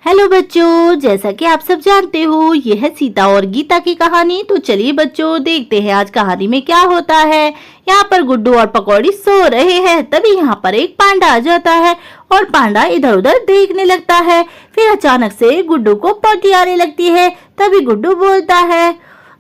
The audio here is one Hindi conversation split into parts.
हेलो बच्चों, जैसा कि आप सब जानते हो ये है सीता और गीता की कहानी। तो चलिए बच्चों देखते हैं आज कहानी में क्या होता है। यहाँ पर गुड्डू और पकौड़ी सो रहे हैं, तभी यहाँ पर एक पांडा आ जाता है और पांडा इधर उधर देखने लगता है। फिर अचानक से गुड्डू को पोटी आने लगती है। तभी गुड्डू बोलता है,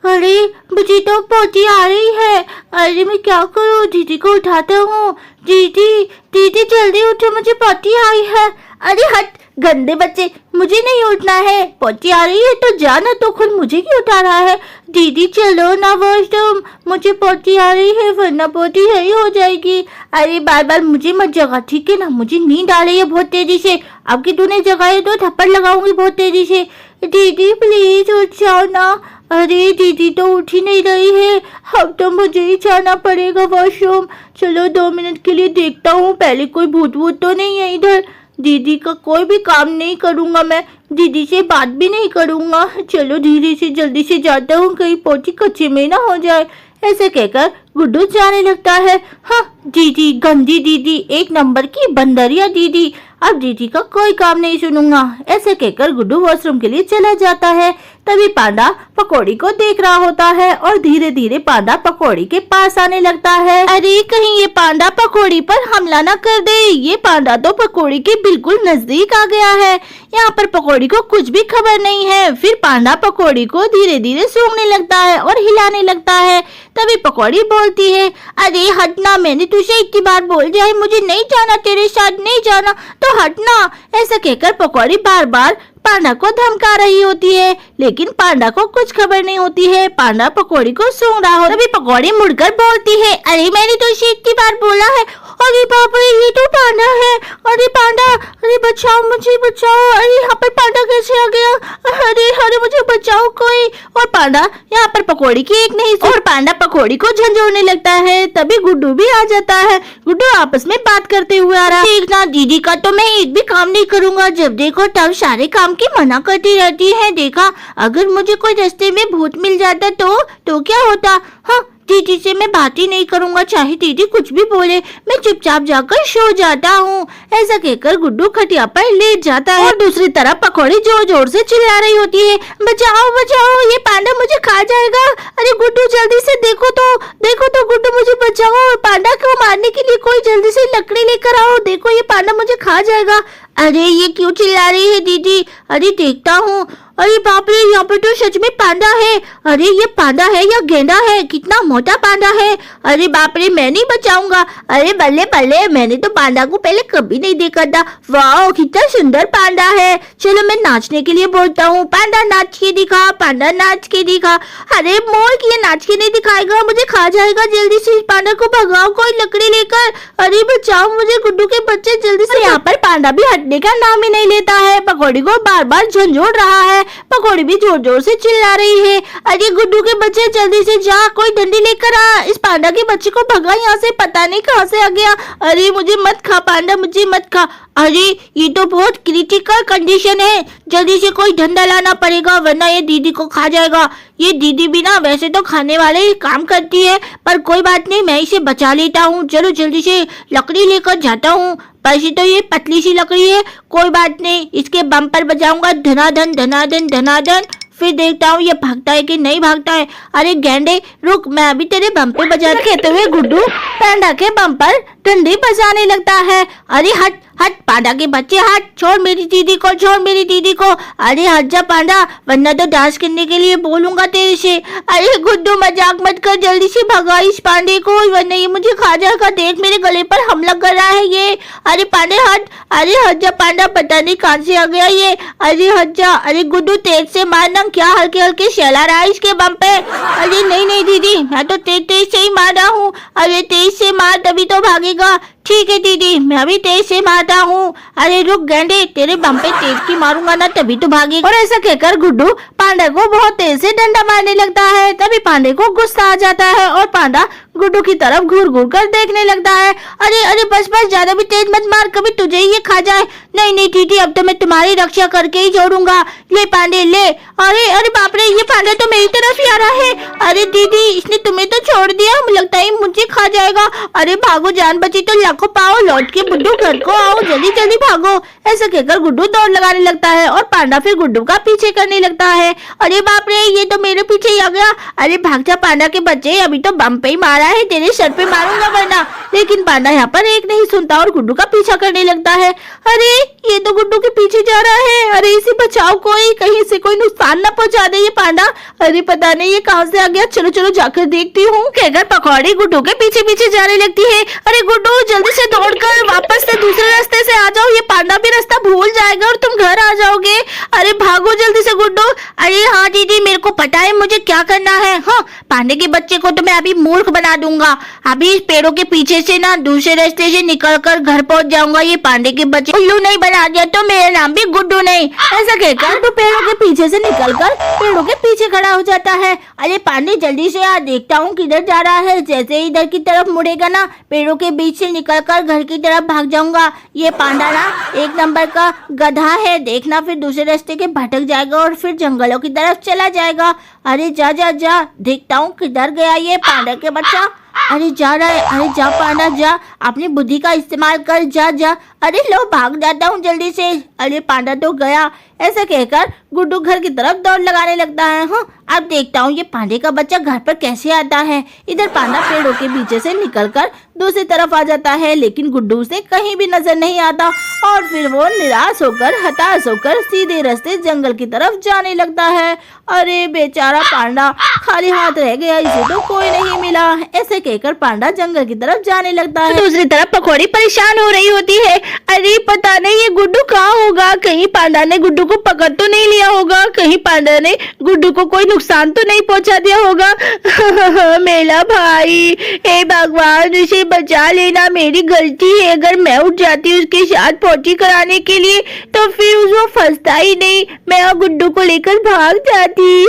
अरे मुझे तो पोटी आ रही है, अरे मैं क्या करूँ। दीदी को उठाता हूँ। दीदी दीदी जल्दी उठो, मुझे पोटी आई है। अरे हट गंदे बच्चे, मुझे नहीं उठना है। पोटी आ रही है तो जाना, तो खुद मुझे क्यों उठा रहा है। दीदी चलो ना वॉशरूम, मुझे पोटी आ रही है वरना पोटी सही हो जाएगी। अरे बार बार मुझे मत जगा, ठीक है ना। मुझे नींद आ रही है बहुत तेजी से, आपकी तूने जगाए तो थप्पड़ लगाऊंगी बहुत तेजी से। दीदी प्लीज उठ जाओ ना। अरे दीदी तो उठ ही नहीं रही है, अब तो मुझे ही जाना पड़ेगा वॉशरूम। चलो 2 मिनट के लिए देखता हूँ, पहले कोई भूत वूत तो नहीं है इधर। दीदी का कोई भी काम नहीं करूँगा मैं, दीदी से बात भी नहीं करूँगा। चलो धीरे से जल्दी से जाता हूँ, कहीं पोटी कच्चे में ना हो जाए। ऐसे कहकर गुड्डू जाने लगता है। हाँ दीदी, गंदी दीदी, 1 नंबर की बंदरिया दीदी, अब दीदी का कोई काम नहीं सुनूंगा। ऐसे कहकर गुड्डू वॉशरूम के लिए चला जाता है। तभी पांडा पकौड़ी को देख रहा होता है और धीरे धीरे पांडा पकौड़ी के पास आने लगता है। अरे कहीं ये पांडा पकौड़ी पर हमला ना कर दे। ये पांडा तो पकौड़ी के बिल्कुल नजदीक आ गया है। यहाँ पर पकौड़ी को कुछ भी खबर नहीं है। फिर पांडा पकौड़ी को धीरे धीरे सूंघने लगता है और हिलाने लगता है। तभी पकौड़ी बोलती है, अरे हटना, मैंने तुझे इतनी बार बोल दिया है मुझे नहीं जाना, तेरे साथ नहीं जाना, तो हटना। ऐसा कहकर पकौड़ी बार बार पांडा को धमका रही होती है, लेकिन पांडा को कुछ खबर नहीं होती है। पांडा पकौड़ी को सूंघ रहा हो, तभी पकौड़ी मुड़कर बोलती है, अरे मैंने तो इसे इतनी बार बोला है। अरे बाप रे, ये तो पांडा है। अरे पांडा, अरे बचाओ, मुझे बचाओ। अरे यहाँ पर पांडा कैसे आ गया। अरे अरे मुझे बचाओ कोई। और पांडा यहाँ पर पकौड़ी की एक नहीं और पांडा पकौड़ी को झंझोड़ने लगता है। तभी गुड्डू भी आ जाता है। गुड्डू आपस में बात करते हुए आ रहा है, देखना दीदी का तो मैं एक भी काम नहीं करूंगा, जब देखो तब सारे काम की मना करती रहती है। देखा, अगर मुझे कोई रास्ते में भूत मिल जाता तो क्या होता। हाँ, दीदी से मैं बात ही नहीं करूंगा, चाहे दीदी कुछ भी बोले, मैं चुपचाप जाकर सो जाता हूँ। ऐसा कहकर गुड्डू खटिया पर लेट जाता है और दूसरी तरफ पकौड़ी जोर जोर से चिल्ला रही होती है, बचाओ बचाओ, ये पांडा मुझे खा जाएगा। अरे गुड्डू जल्दी से देखो तो गुड्डू मुझे बचाओ। पांडा को मारने के लिए कोई जल्दी से लकड़ी लेकर आओ, देखो ये पांडा मुझे खा जाएगा। अरे ये क्यों चिल्ला रही है दीदी। अरे देखता हूँ। अरे बाप रे, यहाँ पे तो सच में पांडा है। अरे ये पांडा है या गेंडा है, कितना मोटा पांडा है। अरे बाप रे, मैं नहीं बचाऊंगा। अरे बल्ले बल्ले, मैंने तो पांडा को पहले कभी नहीं देखा था। वाह कितना सुंदर पांडा है। चलो मैं नाचने के लिए बोलता हूँ, पांडा नाच के दिखा, पांडा नाच के दिखा। अरे मोर, ये नाच के नहीं दिखाएगा, मुझे खा जाएगा। जल्दी से पांडा को भगाओ कोई लकड़ी लेकर। अरे बचाओ मुझे, गुड्डू के बच्चे जल्दी से। यहाँ पर पांडा भी हटने का नाम ही नहीं लेता है, पकौड़ी को बार बार झंझोड़ रहा है। पकौड़ी भी जोर जोर से चिल्ला रही है, अरे गुड्डू के बच्चे जल्दी से जा, कोई डंडी लेकर आ, इस पांडा के बच्चे को भगा यहाँ से, पता नहीं कहाँ से आ गया। अरे मुझे मत खा पांडा, मुझे मत खा। अरे ये तो बहुत क्रिटिकल कंडीशन है, जल्दी से कोई डंडा लाना पड़ेगा वरना ये दीदी को खा जाएगा। ये दीदी भी ना वैसे तो खाने वाले ही काम करती है, पर कोई बात नहीं, मैं इसे बचा लेता हूँ। चलो जल्दी से लकड़ी लेकर जाता हूँ। वैसे तो ये पतली सी लकड़ी है, कोई बात नहीं, इसके बम पर बजाऊंगा धनाधन धनाधन धनाधन, फिर देखता हूँ ये भागता है कि नहीं भागता है। अरे गेंडे रुक, मैं अभी तेरे बम पे बजा। कहते हुए गुड्डू पांडा के बम पर डंडी बजाने लगता है। अरे हट हट पांडा के बच्चे, हट, छोड़ मेरी दीदी को, छोड़ मेरी दीदी को। अरे हट जा पांडा, वरना तो डांस करने के लिए बोलूंगा तेरे से। अरे गुड्डू मजाक मत कर, जल्दी से भगा इस पांडे को वरना ये मुझे खा जाएगा। देख मेरे गले पर हमला कर रहा है ये। अरे पांडे हट, अरे हट जा पांडा, पता नहीं कहाँ से आ गया ये। अरे हट जा। अरे गुड्डू तेज से मारना, क्या हल्के हल्के शैला रहा है इसके बम पे। अरे नहीं नहीं दीदी, मैं तो तेज से ही मार रहा हूँ। अरे तेज से मार तभी तो भागेगा। ठीक है दीदी, मैं भी तेज से मारता हूँ। अरे रुक गेंडे, तेरे बम पे तेज की मारूंगा ना तभी तो भागेगा। और ऐसा कहकर गुड्डू पांडा को बहुत तेज से डंडा मारने लगता है। तभी पांडे को गुस्सा आ जाता है और पांडा गुड्डू की तरफ घूर घूर कर देखने लगता है। अरे अरे बस बस, ज्यादा भी तेज मत मार, कभी तुझे ही ये खा जाए। नहीं नहीं टीटी, अब तो मैं तुम्हारी रक्षा करके ही छोड़ूंगा। ले पांडे ले। अरे अरे बाप रे, ये पांडा तो मेरी तरफ ही आ रहा है। अरे दीदी, इसने तुम्हें तो छोड़ दिया, लगता है मुझे खा जाएगा। अरे भागो, जान बची तो लाखों पाओ, लौट के गुड्डू घर को आओ, जल्दी जल्दी भागो। ऐसा कहकर गुड्डू दौड़ लगाने लगता है और पांडा फिर गुड्डू का पीछे करने लगता है। अरे बाप रे, ये तो मेरे पीछे ही आ गया। अरे भाग जा पांडा के बच्चे, अभी तो बम पे ही मारा है, तेरे सर पे मारूंगा वरना। लेकिन पांडा यहाँ पर एक नहीं सुनता और गुड्डू का पीछा करने लगता है। अरे ये तो गुड्डू के पीछे जा रहा है। अरे इसे बचाओ कोई, कहीं से कोई नुकसान न पहुंचा दे ये पांडा। अरे पता नहीं ये कहां से आ गया, चलो चलो जाकर देखती हूँ। कहकर पकौड़ी गुड्डू के पीछे पीछे जाने लगती है। अरे गुड्डू जल्दी से दौड़कर वापस से दूसरे रास्ते से आ जाओ, ये पांडा भी रास्ता भूल जाएगा और तुम घर आ जाओगे। अरे भागो जल्दी से गुड्डू। अरे हाँ दीदी, मेरे को पता है मुझे क्या करना है। हाँ, पांडे के बच्चे को तो मैं अभी मूर्ख बना दूंगा। अभी इस पेड़ों के पीछे से ना दूसरे रास्ते से निकलकर घर पहुंच जाऊंगा। ये पांडे के बच्चे उल्लू नहीं बना दिया तो मेरा नाम भी गुड्डू नहीं। ऐसा कहकर तो पेड़ों के पीछे से निकलकर पेड़ों के पीछे खड़ा हो जाता है। अरे पांडे जल्दी से आ, देखता हूँ किधर जा रहा है। जैसे ही इधर की तरफ मुड़ेगा ना, पेड़ों के बीच से निकलकर घर की तरफ भाग जाऊंगा। ये पांडा ना एक नंबर का गधा है, देखना फिर दूसरे रास्ते के भटक जाएगा और फिर जंगलों की तरफ चला जाएगा। अरे जा जा जा, देखता हूँ किधर गया ये पांडा के बच्चा। अरे जा रहा है, अरे जा पांडा जा, अपनी बुद्धि का इस्तेमाल कर, जा जा। अरे लो भाग जाता हूँ जल्दी से। अरे पांडा तो गया। ऐसा कहकर गुड्डू घर की तरफ दौड़ लगाने लगता है। हाँ, अब देखता हूँ ये पांडे का बच्चा घर पर कैसे आता है। इधर पांडा पेड़ों के पीछे से निकलकर दूसरी तरफ आ जाता है, लेकिन गुड्डू से कहीं भी नजर नहीं आता और फिर वो निराश होकर हताश होकर सीधे रास्ते जंगल की तरफ जाने लगता है। अरे बेचारा पांडा खाली हाथ रह गया, इसे तो कोई नहीं मिला। ऐसे कहकर पांडा जंगल की तरफ जाने लगता है। दूसरी तरफ पकौड़ी परेशान हो रही होती है। अरे पता नहीं ये गुड्डू कहाँ होगा, कहीं पांडा ने गुड्डू को पकड़ तो नहीं लिया होगा, कहीं पांडा ने गुड्डू को कोई नुकसान तो नहीं पहुंचा दिया होगा। मेरा भाई, हे भगवान उसे बचा लेना, मेरी गलती है। अगर मैं उठ जाती उसके साथ पोटी कराने के लिए तो फिर वो फंसता ही नहीं, मैं गुड्डू को लेकर भाग जाती।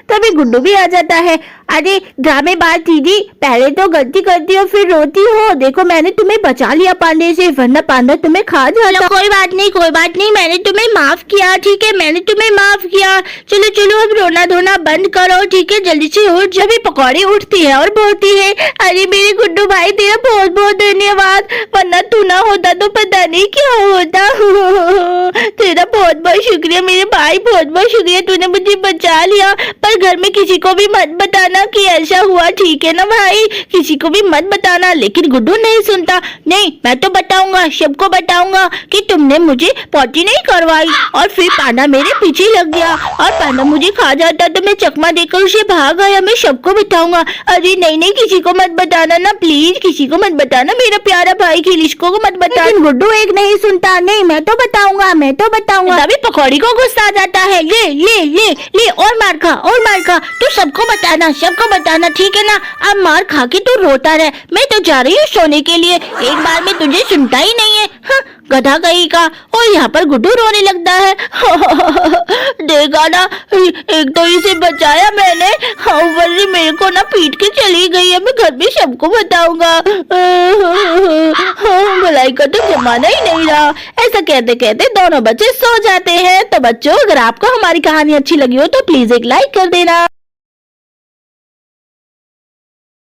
तभी गुड्डू भी आ जाता है। अरे ड्रामेबाज दीदी, पहले तो गलती करती हो फिर रोती हो। देखो मैंने तुम्हें बचा लिया पांडे से, वरना पांडा तुम्हें खा जाता। कोई बात नहीं, मैंने तुम्हें माफ किया, ठीक है, मैंने तुम्हें माफ किया। चलो चलो अब रोना धोना बंद करो, ठीक है, जल्दी से उठ। जब भी पकौड़ी उठती है और बोलती है, अरे मेरे गुड्डू भाई तेरा बहुत बहुत धन्यवाद, वरना तू ना होता तो पता नहीं क्या होता। तेरा बहुत बहुत शुक्रिया मेरे भाई, बहुत बहुत शुक्रिया, तूने मुझे बचा लिया। पर घर में किसी को भी मत बताना कि ऐसा हुआ, ठीक है ना भाई, किसी को भी मत बताना। लेकिन गुड्डू नहीं सुनता। नहीं, मैं तो बताऊंगा, सबको बताऊंगा कि तुमने मुझे पॉटी नहीं करवाई। और फिर पांडा मेरे पीछे लग गया और पांडा मुझे खा जाता तो मैं चकमा देकर उसे भाग गया। मैं सबको बताऊंगा। अरे नहीं नहीं, किसी को मत बताना ना, प्लीज किसी को मत बताना, मेरा प्यारा भाई खिलिशको को मत बताना। गुड्डू एक नहीं सुनता। नहीं, मैं तो बताऊंगा, मैं तो बताऊंगा। तभी पकौड़ी को गुस्सा आ जाता है। ले ले ले ले, और मार खा, और मार खा, तू सबको बताना, सबको बताना, ठीक है ना। अब मार खा के तू रोता रहे, मैं तो जा रही हूँ सोने के लिए। एक बार में तुझे सुनता ही नहीं है। हाँ, गधा कहीं का। और यहाँ पर गुड्डू रोने लगता है। देखा ना, एक तो इसे बचाया मैंने, हाँ वरना मेरे को ना पीट के चली गई है। मैं घर में सबको बताऊंगा। भलाई का तो जमाना ही नहीं रहा। ऐसा कहते कहते दोनों बच्चे सो जाते हैं। तो बच्चों, अगर आपको हमारी कहानी अच्छी लगी हो तो प्लीज एक लाइक कर देना।